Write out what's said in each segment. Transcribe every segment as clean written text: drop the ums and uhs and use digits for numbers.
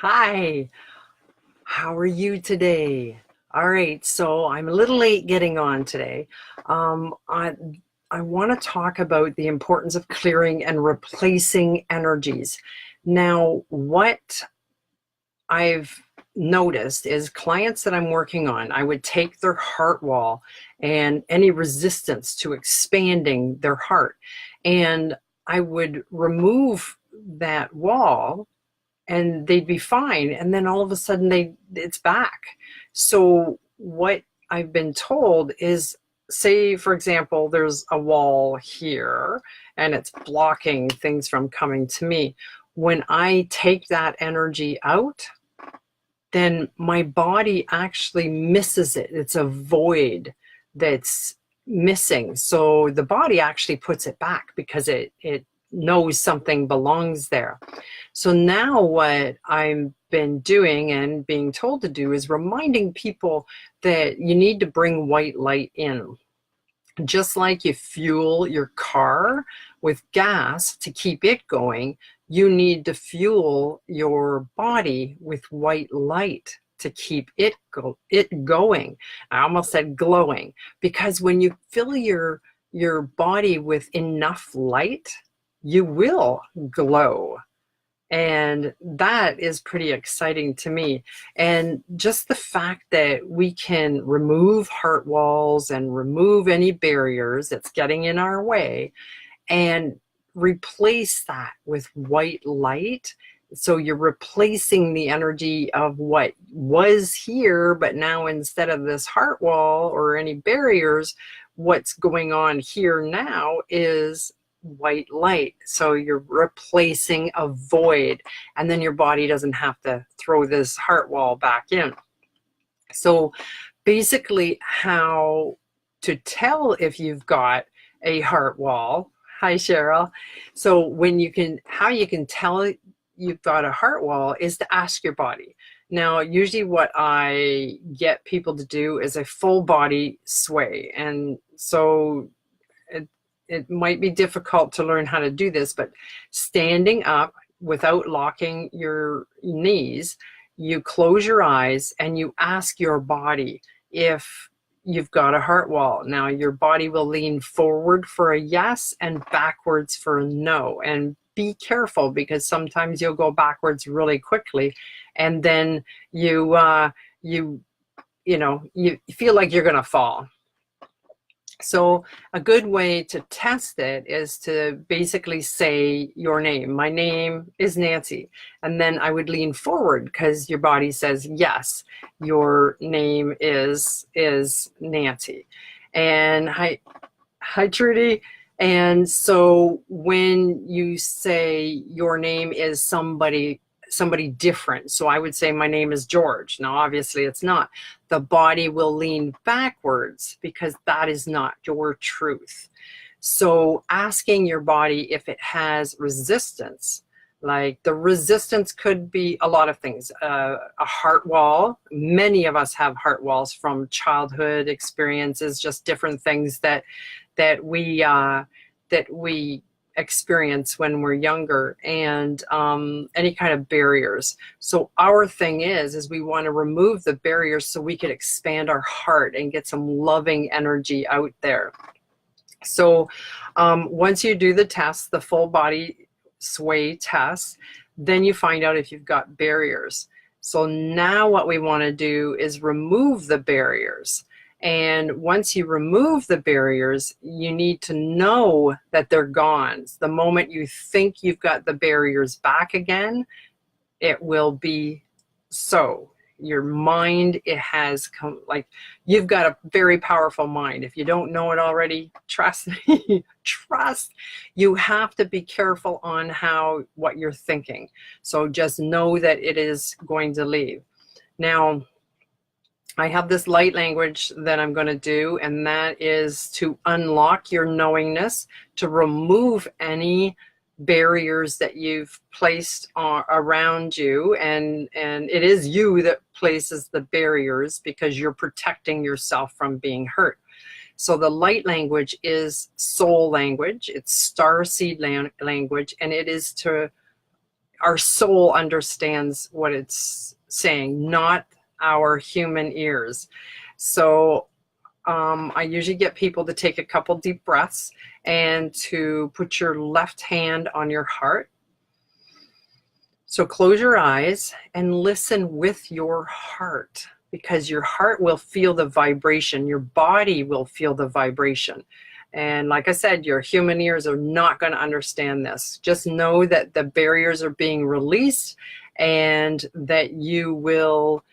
Hi, how are you today? All right, so I'm a little late getting on today. Um, I, I want to talk about the importance of clearing and replacing energies. Now, what I've noticed is clients that I'm working on, I would take their heart wall and any resistance to expanding their heart, and I would remove that wall and they'd be fine, and then all of a sudden it's back. So what I've been told is, say for example there's a wall here and it's blocking things from coming to me. When I take that energy out, then my body actually misses it. It's a void that's missing. So the body actually puts it back because it knows something belongs there. So now what I've been doing and being told to do is reminding people that you need to bring white light in. Just like you fuel your car with gas to keep it going, you need to fuel your body with white light to keep it going. I almost said glowing, because when you fill your body with enough light, you will glow. And that is pretty exciting to me. And just the fact that we can remove heart walls and remove any barriers that's getting in our way and replace that with white light. So you're replacing the energy of what was here, but now instead of this heart wall or any barriers, what's going on here now is white light. So you're replacing a void, and then your body doesn't have to throw this heart wall back in. So basically, how to tell if you've got a heart wall. Hi, Cheryl. So how you can tell you've got a heart wall is to ask your body. Now, usually what I get people to do is a full body sway. And so it might be difficult to learn how to do this, but standing up without locking your knees, you close your eyes and you ask your body if you've got a heart wall. Now your body will lean forward for a yes and backwards for a no. And be careful, because sometimes you'll go backwards really quickly, and then you feel like you're going to fall. So a good way to test it is to basically say your name. My name is Nancy. And then I would lean forward because your body says, yes, your name is Nancy. And hi, Trudy. And so when you say your name is somebody different, so I would say my name is George. Now, obviously it's not. The body will lean backwards because that is not your truth. So asking your body if it has resistance, like the resistance could be a lot of things. A heart wall. Many of us have heart walls from childhood experiences, just different things that we experience when we're younger, and any kind of barriers. So our thing is we want to remove the barriers so we can expand our heart and get some loving energy out there. So once you do the test, the full body sway test, then you find out if you've got barriers. So now what we want to do is remove the barriers. And once you remove the barriers, you need to know that they're gone. The moment you think you've got the barriers back again, it will be so. Your mind, it has come, like, you've got a very powerful mind. If you don't know it already, trust me, you have to be careful on what you're thinking. So just know that it is going to leave. Now, I have this light language that I'm going to do, and that is to unlock your knowingness, to remove any barriers that you've placed around you, and it is you that places the barriers because you're protecting yourself from being hurt. So the light language is soul language, it's star seed language, and it is to our soul understands what it's saying, not our human ears. So I usually get people to take a couple deep breaths and to put your left hand on your heart. So close your eyes and listen with your heart, because your heart will feel the vibration. Your body will feel the vibration. And like I said, your human ears are not going to understand this. Just know that the barriers are being released and that you will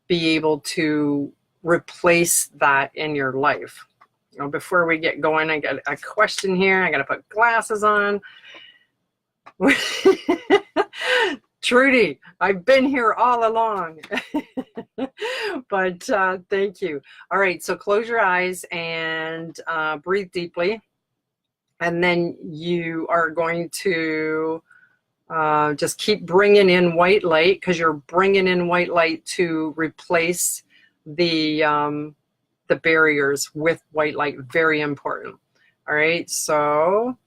be able to replace that in your life. You know, before we get going, I got a question here. I got to put glasses on. Trudy, I've been here all along. But thank you. All right, so close your eyes and breathe deeply. And then you are going to just keep bringing in white light, because you're bringing in white light to replace the barriers with white light. Very important. All right, so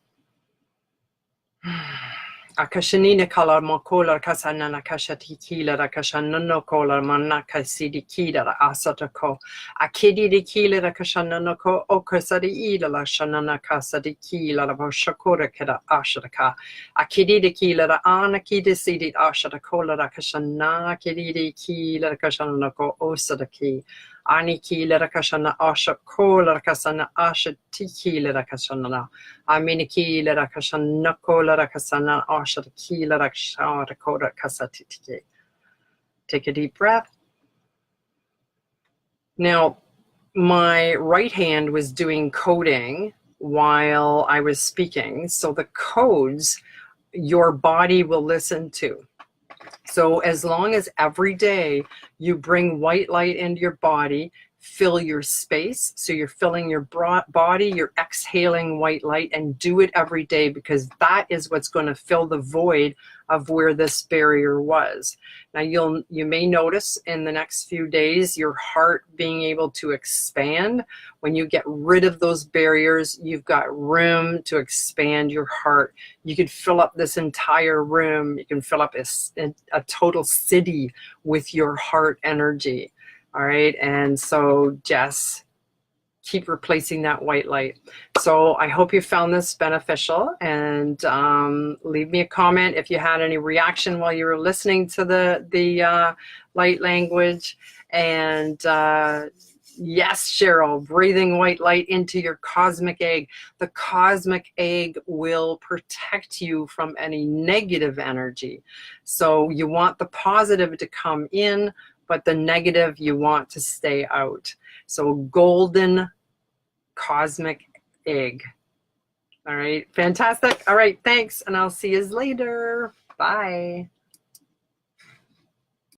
Akashanina kala makola kasana kashati kila rakashana no kola manaka sidi kila asatako akidi di kila rakashana no ko okasadi ila la shanana kasadi kila la shakora keda ashataka akidi di kila la anakidi sidi ashatakola rakashana akidi di kila rakashana no ko osadaki Aniki Lerakashana Asha Kola Rakasana Asha Tiki Lerakashana Aminiki Lerakashana Kola Rakasana Asha Tiki Lerakashana Koda Kasatiki. Take a deep breath. Now, my right hand was doing coding while I was speaking. So the codes your body will listen to. So as long as every day you bring white light into your body, fill your space. So you're filling your body, you're exhaling white light, and do it every day, because that is what's going to fill the void of where this barrier was. Now you may notice in the next few days your heart being able to expand. When you get rid of those barriers, you've got room to expand your heart. You could fill up this entire room. You can fill up a total city with your heart energy. All right, and so just keep replacing that white light. So I hope you found this beneficial, and leave me a comment if you had any reaction while you were listening to the light language. And yes, Cheryl, breathing white light into your cosmic egg. The cosmic egg will protect you from any negative energy. So you want the positive to come in, but the negative you want to stay out. So golden cosmic egg. All right, fantastic. All right, thanks, and I'll see you later. Bye.